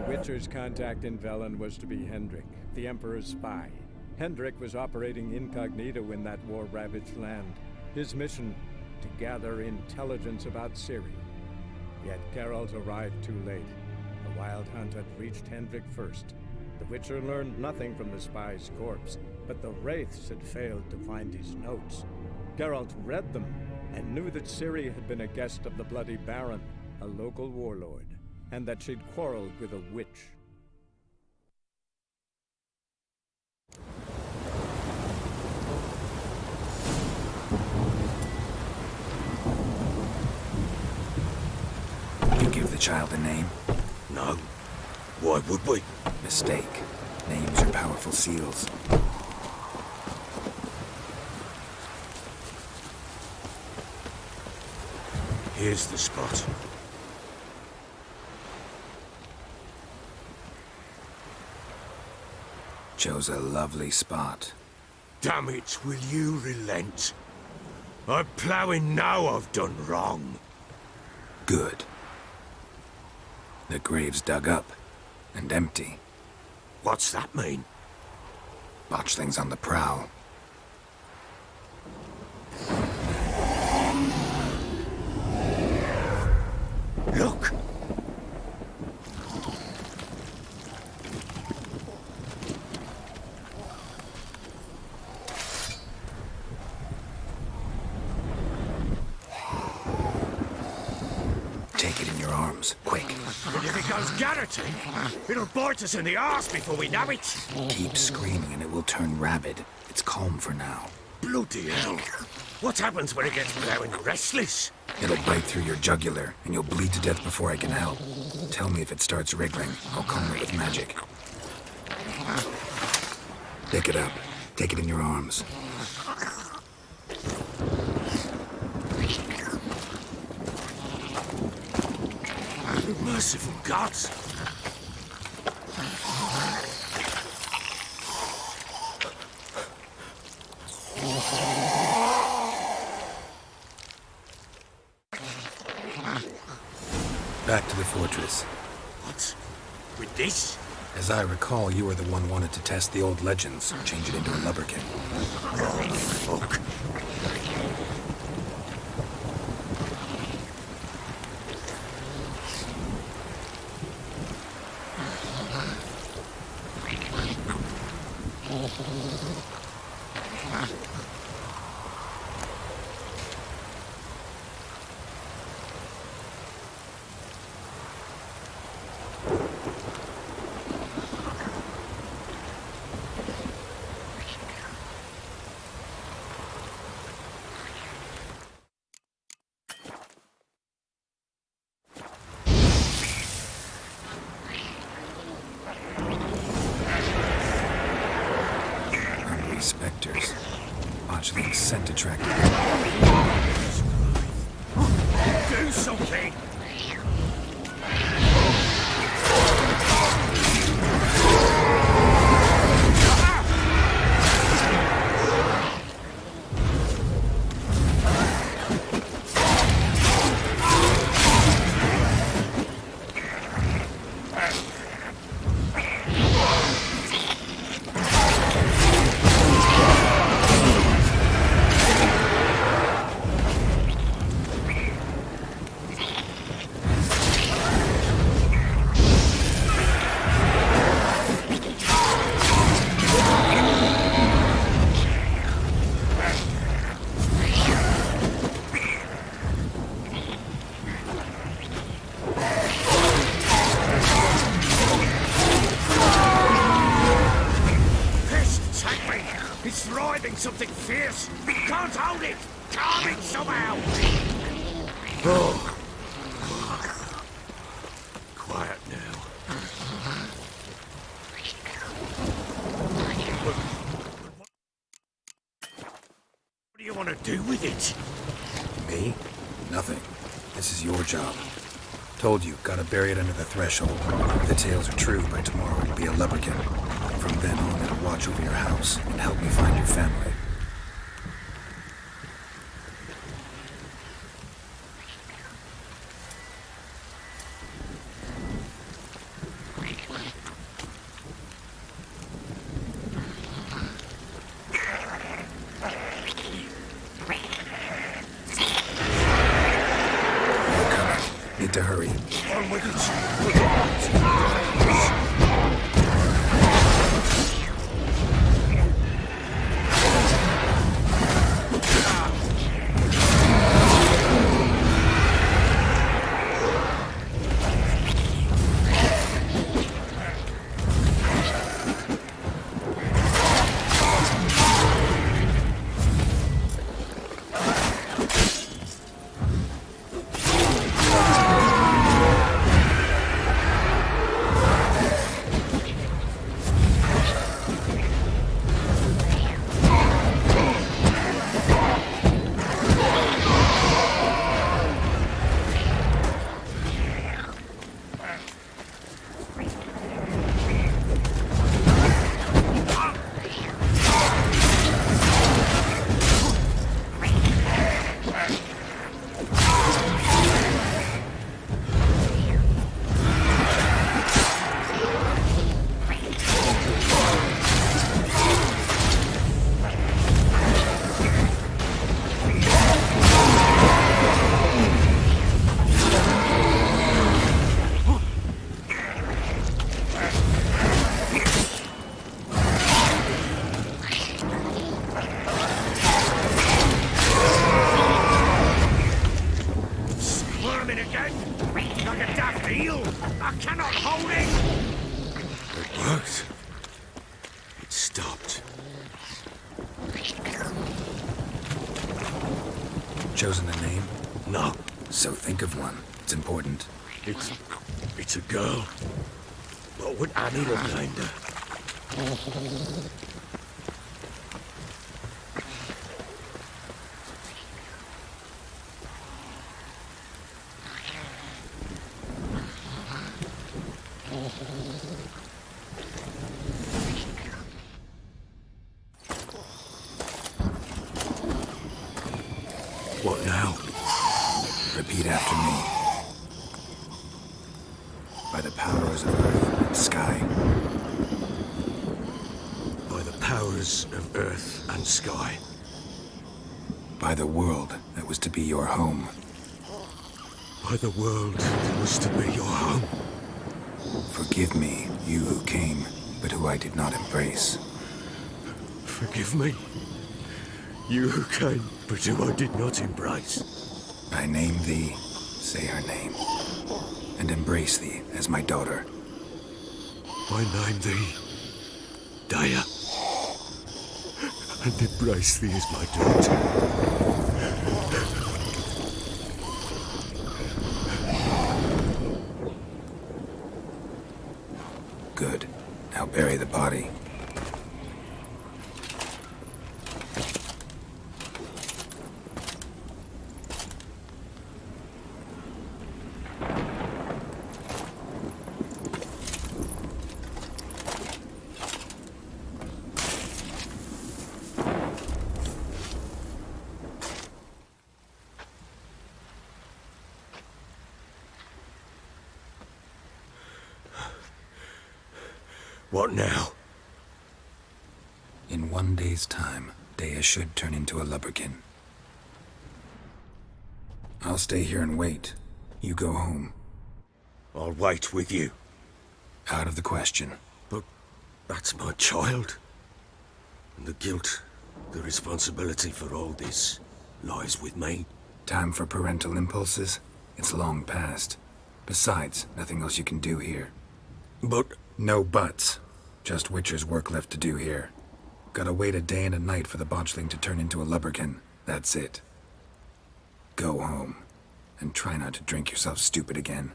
Witcher's contact in Velen was to be Hendrik, the Emperor's spy. Hendrik was operating incognito in that war-ravaged land. His mission, to gather intelligence about Ciri. Yet Geralt arrived too late. The Wild Hunt had reached Hendrik first. The Witcher learned nothing from the spy's corpse, but the Wraiths had failed to find his notes. Geralt read them and knew that Ciri had been a guest of the Bloody Baron, a local warlord, and that she'd quarreled with a witch. You give the child a name? No. Why would we? Mistake. Names are powerful seals. Here's the spot. Chose a lovely spot. Damn it, will you relent? I'm ploughing now I've done wrong. Good. The grave's dug up and empty. What's that mean? Botchling's on the prowl. Look! Take it in your arms, quick. But if it goes garroting, it'll bite us in the arse before we know it. Keep screaming and it will turn rabid. It's calm for now. Bloody hell. What happens when it gets blowing restless? It'll bite through your jugular, and you'll bleed to death before I can help. Tell me if it starts wriggling. I'll calm it with magic. Pick it up. Take it in your arms. Merciful gods! Back to the fortress. What? With this? As I recall, you were the one wanted to test the old legends, change it into a lubberkin. Oh, fuck. Spectres. Botchling's scent attracted. Do something! Something fierce! Can't hold it! Calm it somehow! Oh. Quiet now. What do you want to do with it? Me? Nothing. This is your job. Told you, gotta bury it under the threshold. If the tales are true, by tomorrow it'll be a lubberkin. From then on, it'll watch over your house and help me find your family. holding! It worked. It stopped. Chosen a name? No. So think of one. It's important. It's a girl. What would Annie have named her? What now? Repeat after me. By the powers of earth and sky. By the powers of earth and sky. By the world that was to be your home. By the world that was to be your home. Forgive me, you who came, but who I did not embrace. Forgive me. You who came, but who I did not embrace. I name thee, say her name, and embrace thee as my daughter. I name thee, Daya, and embrace thee as my daughter. Good. Now bury the body. What now? In 1 day's time, Daya should turn into a lubberkin. I'll stay here and wait. You go home. I'll wait with you. Out of the question. But that's my child. And the guilt, the responsibility for all this lies with me. Time for parental impulses? It's long past. Besides, nothing else you can do here. But... No buts. Just Witcher's work left to do here. Gotta wait a day and a night for the botchling to turn into a lubberkin. That's it. Go home. And try not to drink yourself stupid again.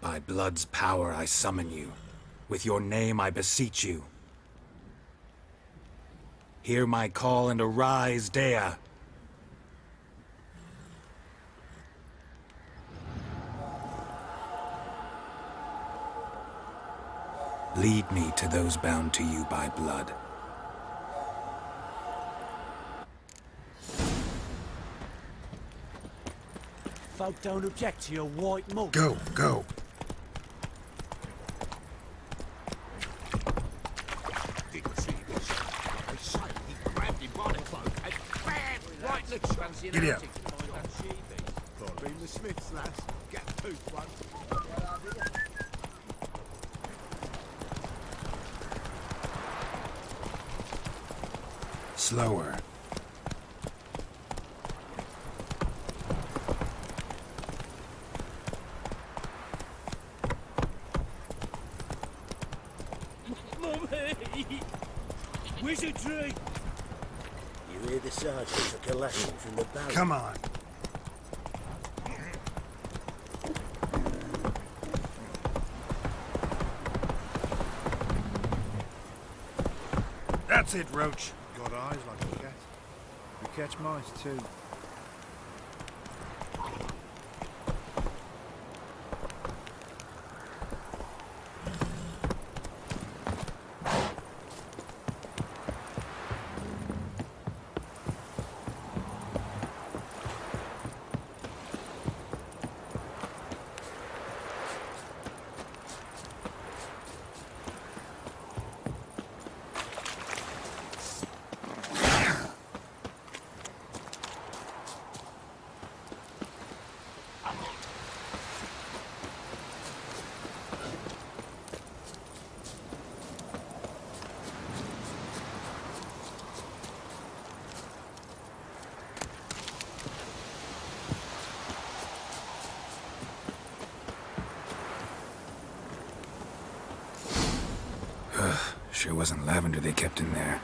By blood's power I summon you. With your name I beseech you. Hear my call and arise, Daya. Lead me to those bound to you by blood. Folk don't object to your white mug. Go, go. Didn't see this. They say he grabbed him by the cloak and bam! Right in the chest. Giddy up. Been the Smiths, lass. Get tooth one. Slower. Peasantry! You hear the sergeant took a lashing from the barrel? Come on. That's it, Roach. Got eyes like a cat. You catch mice too. Sure wasn't lavender they kept in there.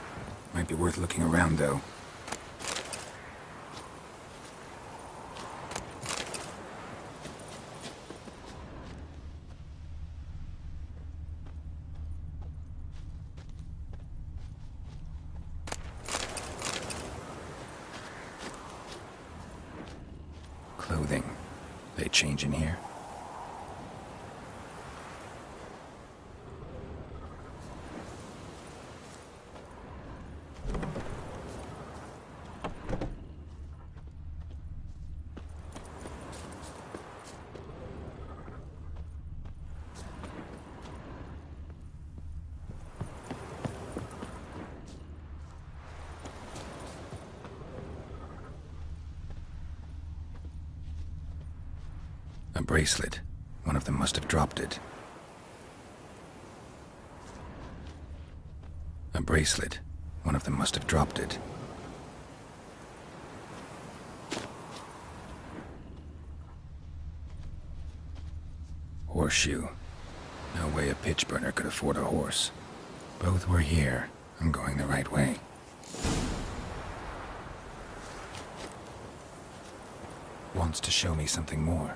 Might be worth looking around, though. Clothing. They change in here? A bracelet. One of them must have dropped it. A bracelet. One of them must have dropped it. Horseshoe. No way a pitch burner could afford a horse. Both were here. I'm going the right way. Wants to show me something more.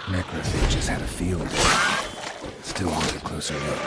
Necrophages had a field day. Still want a closer look.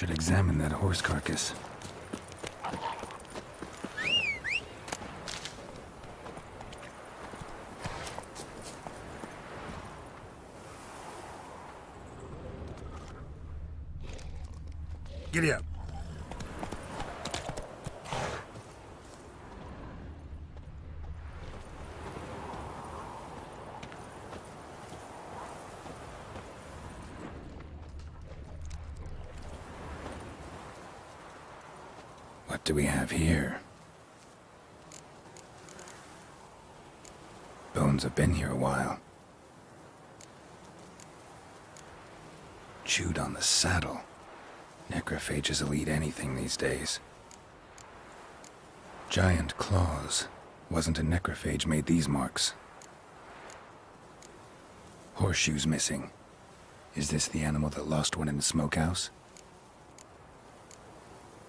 Should examine that horse carcass. Giddy up. What do we have here? Bones have been here a while. Chewed on the saddle. Necrophages will eat anything these days. Giant claws. Wasn't a necrophage made these marks. Horseshoes missing. Is this the animal that lost one in the smokehouse?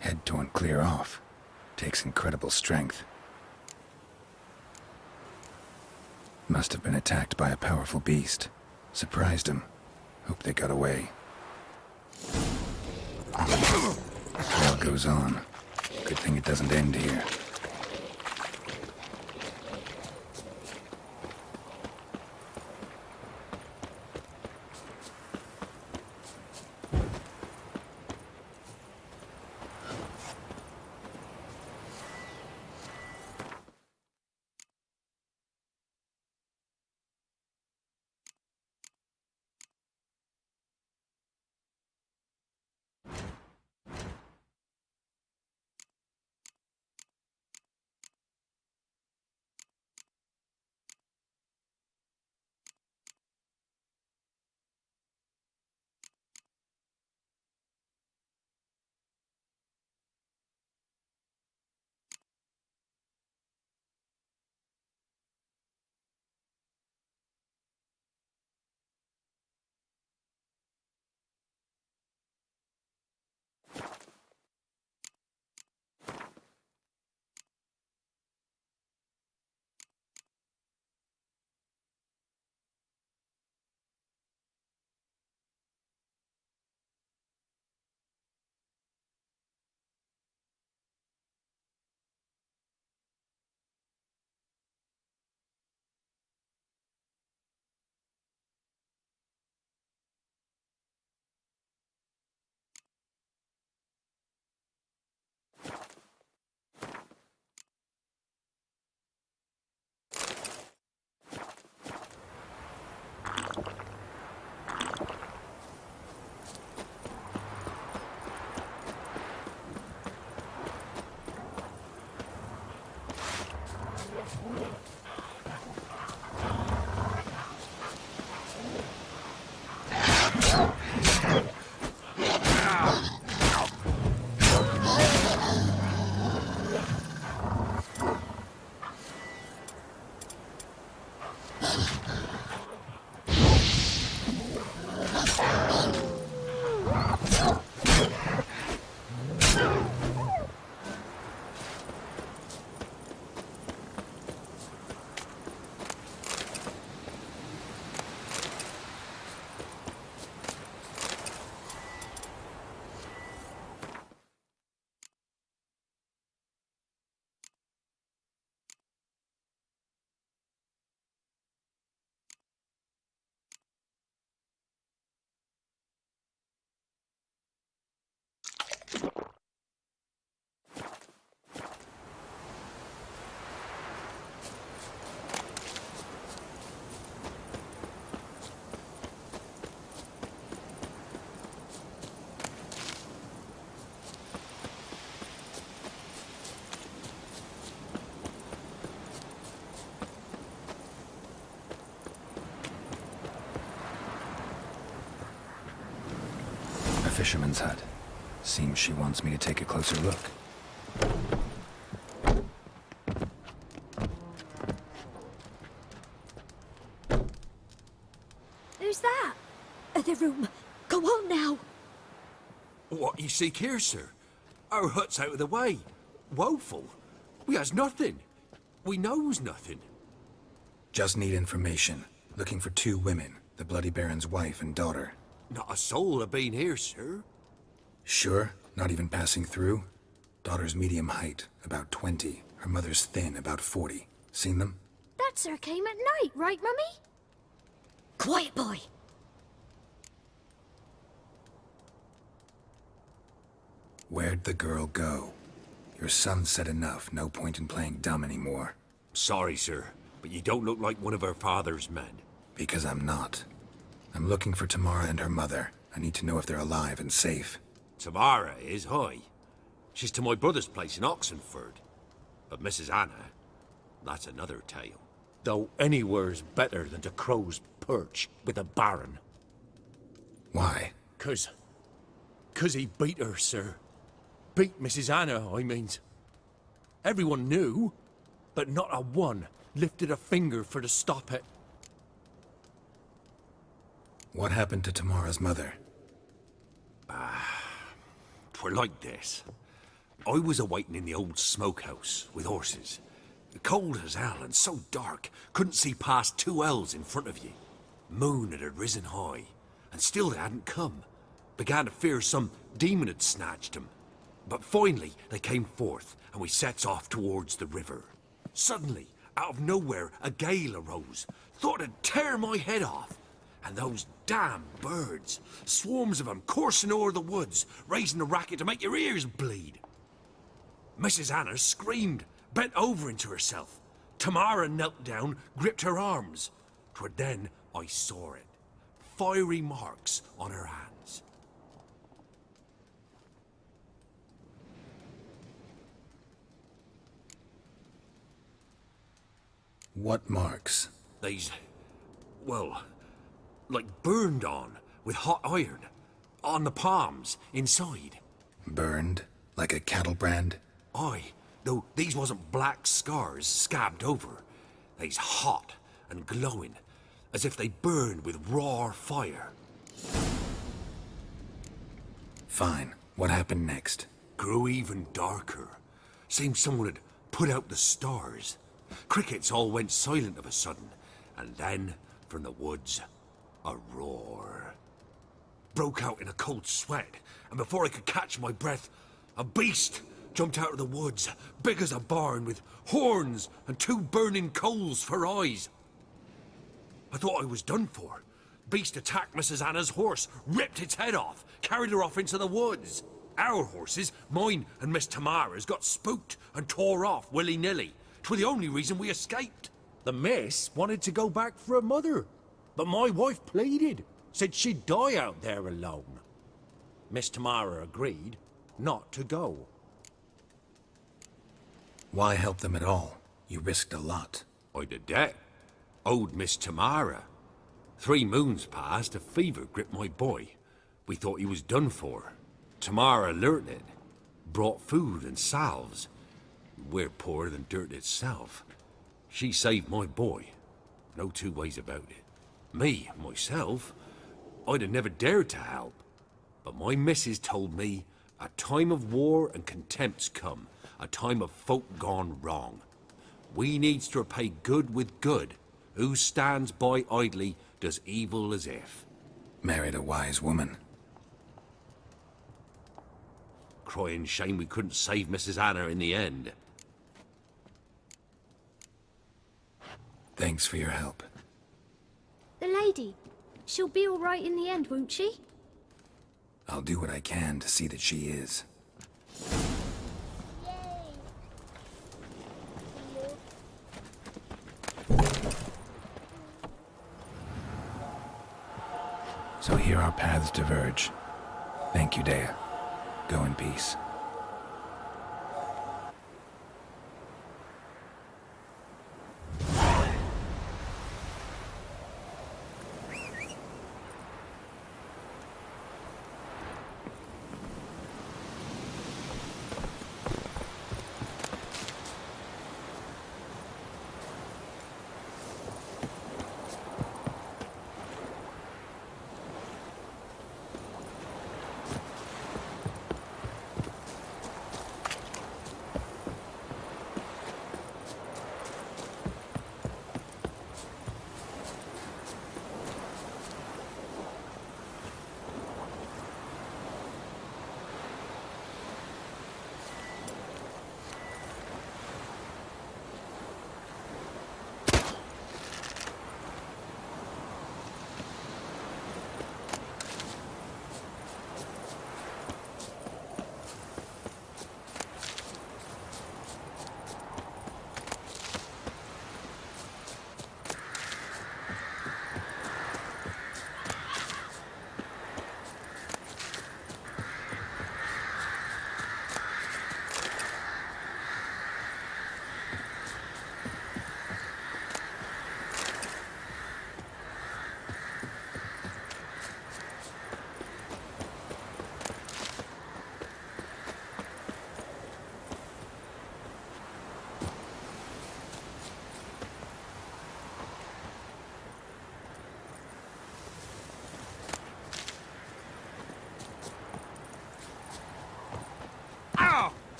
Head torn clear off. Takes incredible strength. Must have been attacked by a powerful beast. Surprised him. Hope they got away. Trail goes on. Good thing it doesn't end here. Fisherman's hut. Seems she wants me to take a closer look. Who's that? The room. Go on now. What you seek here, sir? Our hut's out of the way. Woeful. We has nothing. We knows nothing. Just need information. Looking for 2 women. The Bloody Baron's wife and daughter. Not a soul have been here, sir. Sure? Not even passing through? Daughter's medium height, about 20. Her mother's thin, about 40. Seen them? That sir came at night, right, Mummy? Quiet, boy. Where'd the girl go? Your son said enough. No point in playing dumb anymore. Sorry, sir, but you don't look like one of her father's men. Because I'm not. I'm looking for Tamara and her mother. I need to know if they're alive and safe. Tamara is, hi. She's to my brother's place in Oxenford. But Mrs. Anna, that's another tale. Though anywhere's better than to Crow's Perch with a baron. Why? 'Cause he beat her, sir. Beat Mrs. Anna, I means. Everyone knew, but not a one lifted a finger for to stop it. What happened to Tamara's mother? 'Twere like this. I was awaiting in the old smokehouse with horses. Cold as hell and so dark, couldn't see past 2 ells in front of you. Moon had risen high, and still they hadn't come. Began to fear some demon had snatched them. But finally they came forth, and we sets off towards the river. Suddenly, out of nowhere, a gale arose. Thought it'd tear my head off. And those damn birds, swarms of them coursing o'er the woods, raising a racket to make your ears bleed. Mrs. Anna screamed, bent over into herself. Tamara knelt down, gripped her arms. 'Twere then I saw it. Fiery marks on her hands. What marks? They's, well, like burned on with hot iron. On the palms, inside. Burned? Like a cattle brand? Aye, though these wasn't black scars scabbed over. They's hot and glowing, as if they burned with raw fire. Fine. What happened next? Grew even darker. Seemed someone had put out the stars. Crickets all went silent of a sudden, and then, from the woods, a roar. Broke out in a cold sweat, and before I could catch my breath, a beast jumped out of the woods, big as a barn, with horns and 2 burning coals for eyes. I thought I was done for. Beast attacked Mrs. Anna's horse, ripped its head off, carried her off into the woods. Our horses, mine and Miss Tamara's, got spooked and tore off willy-nilly. 'Twere the only reason we escaped. The miss wanted to go back for her mother, but my wife pleaded, said she'd die out there alone. Miss Tamara agreed not to go. Why help them at all? You risked a lot. I'd a debt. Owed Miss Tamara. 3 moons passed, a fever gripped my boy. We thought he was done for. Tamara learnt it. Brought food and salves. We're poorer than dirt itself. She saved my boy. No 2 ways about it. Me, myself, I'd have never dared to help. But my missus told me a time of war and contempt's come. A time of folk gone wrong. We needs to repay good with good. Who stands by idly does evil as if. Married a wise woman. Crying shame we couldn't save Mrs. Anna in the end. Thanks for your help. The lady. She'll be all right in the end, won't she? I'll do what I can to see that she is. So here our paths diverge. Thank you, Dea. Go in peace.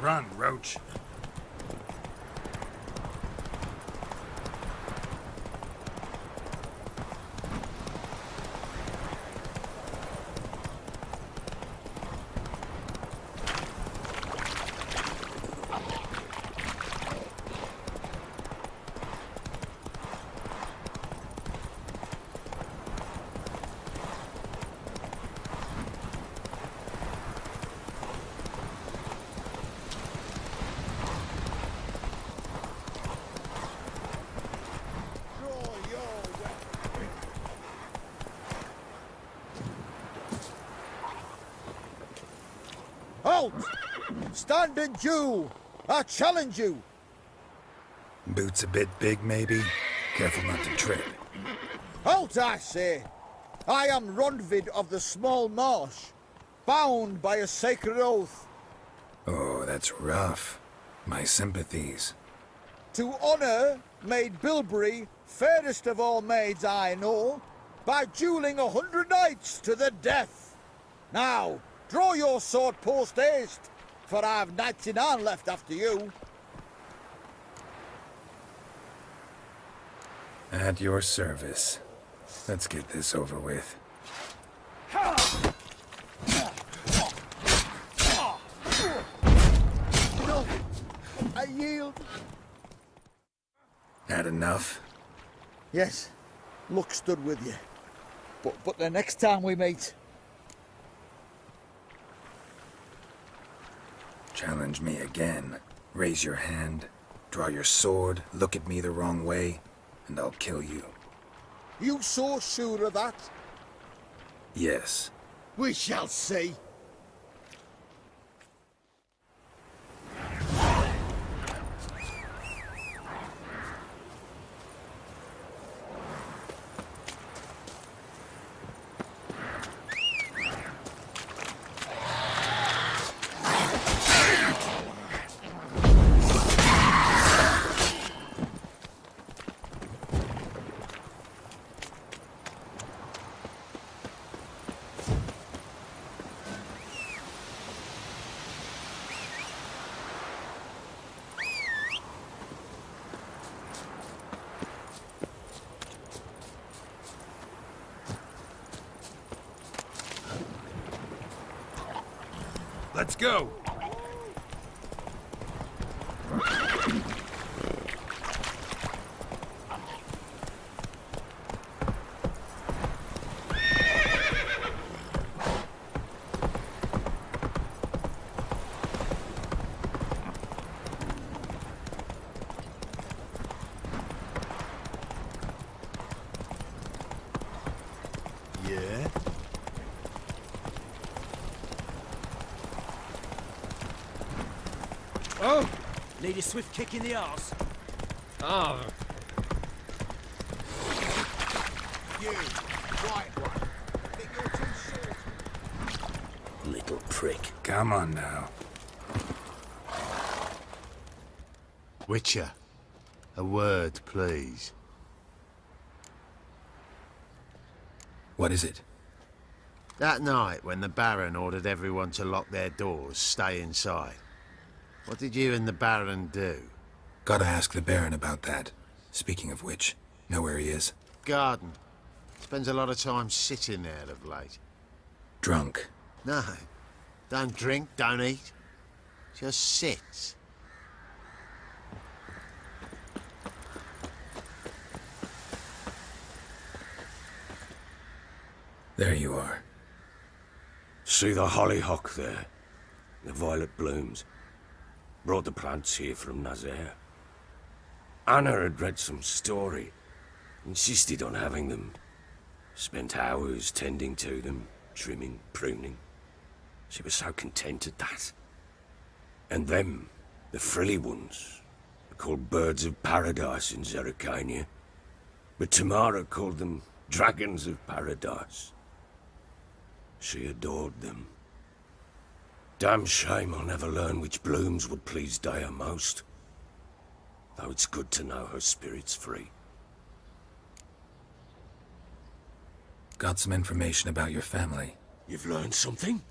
Run, Roach. Halt! Stand and do! I challenge you! Boots a bit big, maybe? Careful not to trip. Halt, I say! I am Rondvid of the Small Marsh, bound by a sacred oath. Oh, that's rough. My sympathies. To honour Maid Bilberry, fairest of all maids I know, by duelling 100 knights to the death. Now, draw your sword post haste, for I've 99 left after you. At your service. Let's get this over with. No, I yield. Had enough? Yes, luck stood with you. But the next time we meet... Challenge me again. Raise your hand, draw your sword, look at me the wrong way, and I'll kill you. You so sure of that? Yes. We shall see. Let's go! Yeah? Oh! Need a swift kick in the arse. Oh, You, right one. Think you're too short. Little prick. Come on now. Witcher, a word, please. What is it? That night when the Baron ordered everyone to lock their doors, stay inside. What did you and the Baron do? Gotta ask the Baron about that. Speaking of which, know where he is? Garden. Spends a lot of time sitting there of late. Drunk. No. Don't drink, don't eat. Just sits. There you are. See the hollyhock there? The violet blooms. Brought the plants here from Nazaire. Anna had read some story. Insisted on having them. Spent hours tending to them, trimming, pruning. She was so content at that. And them, the frilly ones, are called birds of paradise in Zerrikania. But Tamara called them dragons of paradise. She adored them. Damn shame I'll never learn which blooms would please Dea most. Though it's good to know her spirit's free. Got some information about your family. You've learned something?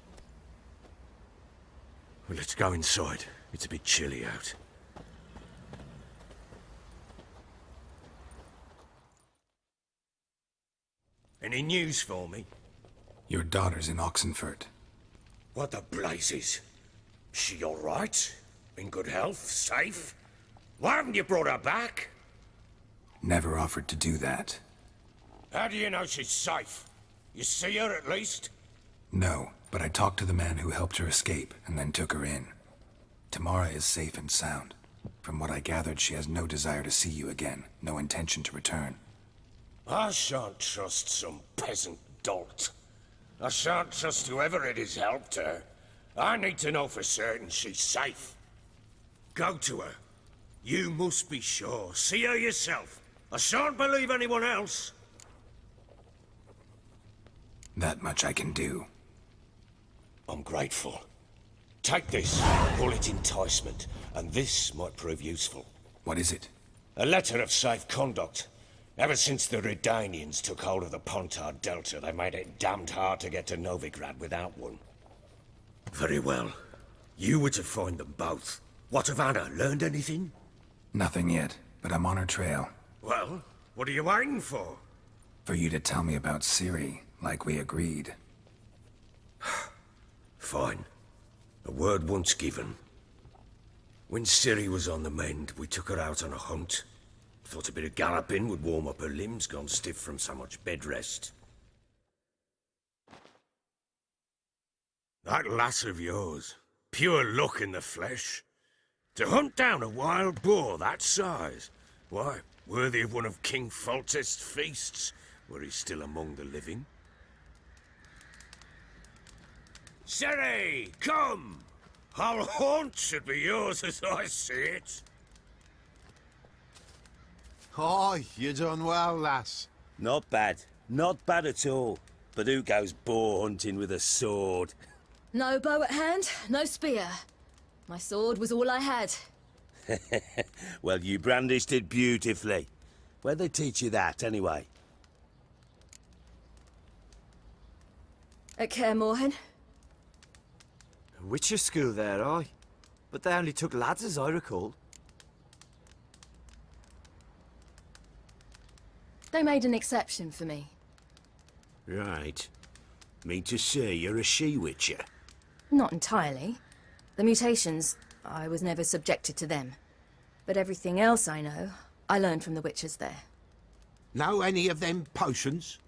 Well, let's go inside. It's a bit chilly out. Any news for me? Your daughter's in Oxenford. What the blazes? She all right? In good health? Safe? Why haven't you brought her back? Never offered to do that. How do you know she's safe? You see her at least? No, but I talked to the man who helped her escape and then took her in. Tamara is safe and sound. From what I gathered, she has no desire to see you again, no intention to return. I shan't trust some peasant dolt. I shan't trust whoever it is helped her. I need to know for certain she's safe. Go to her. You must be sure. See her yourself. I shan't believe anyone else. That much I can do. I'm grateful. Take this, call it enticement, and this might prove useful. What is it? A letter of safe conduct. Ever since the Redanians took hold of the Pontar Delta, they made it damned hard to get to Novigrad without one. Very well. You were to find them both. What of Anna? Learned anything? Nothing yet, but I'm on her trail. Well, what are you waiting for? For you to tell me about Ciri, like we agreed. Fine. A word once given. When Ciri was on the mend, we took her out on a hunt. Thought a bit of galloping would warm up her limbs, gone stiff from so much bed rest. That lass of yours, pure luck in the flesh. To hunt down a wild boar that size, why, worthy of one of King Foltest's feasts, were he still among the living. Ciri, come! Our haunt should be yours as I see it. Aye, you done well, lass. Not bad. Not bad at all. But who goes boar hunting with a sword? No bow at hand, no spear. My sword was all I had. Well, you brandished it beautifully. Where'd they teach you that, anyway? At Kaer Morhen. Witcher school there, aye. But they only took lads, as I recall. They made an exception for me. Right. Mean to say you're a she-witcher? Not entirely. The mutations, I was never subjected to them. But everything else I know, I learned from the witchers there. Know any of them potions?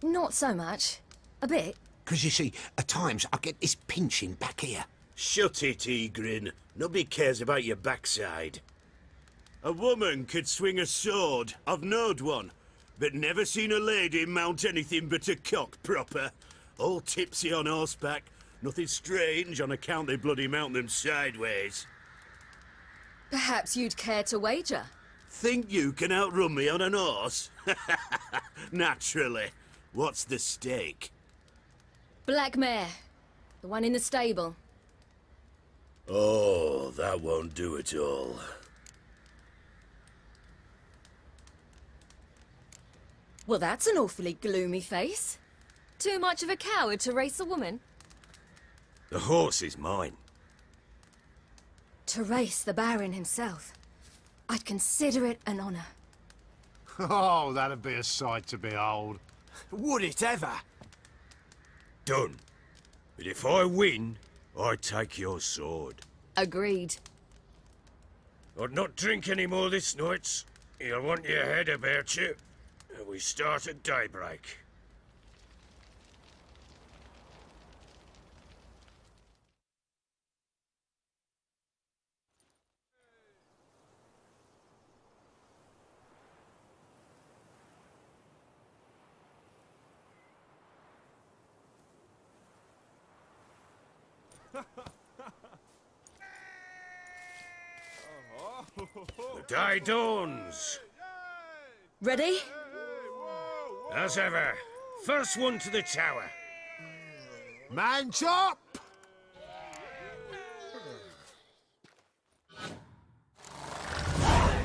Not so much. A bit. 'Cause you see, at times I get this pinching back here. Shut it, Egrin. Nobody cares about your backside. A woman could swing a sword. I've knowed one. But never seen a lady mount anything but a cock proper. All tipsy on horseback. Nothing strange on account they bloody mount them sideways. Perhaps you'd care to wager? Think you can outrun me on an horse? Naturally. What's the stake? Black mare. The one in the stable. Oh, that won't do it all. Well, that's an awfully gloomy face. Too much of a coward to race a woman. The horse is mine. To race the Baron himself. I'd consider it an honor. Oh, that'd be a sight to behold. Would it ever? Done. But if I win, I take your sword. Agreed. I'd not drink any more this night. You'll want your head about you. We start at daybreak. The day dawns. Ready? As ever, first one to the tower. Man chop!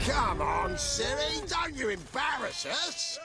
Come on, Ciri, don't you embarrass us!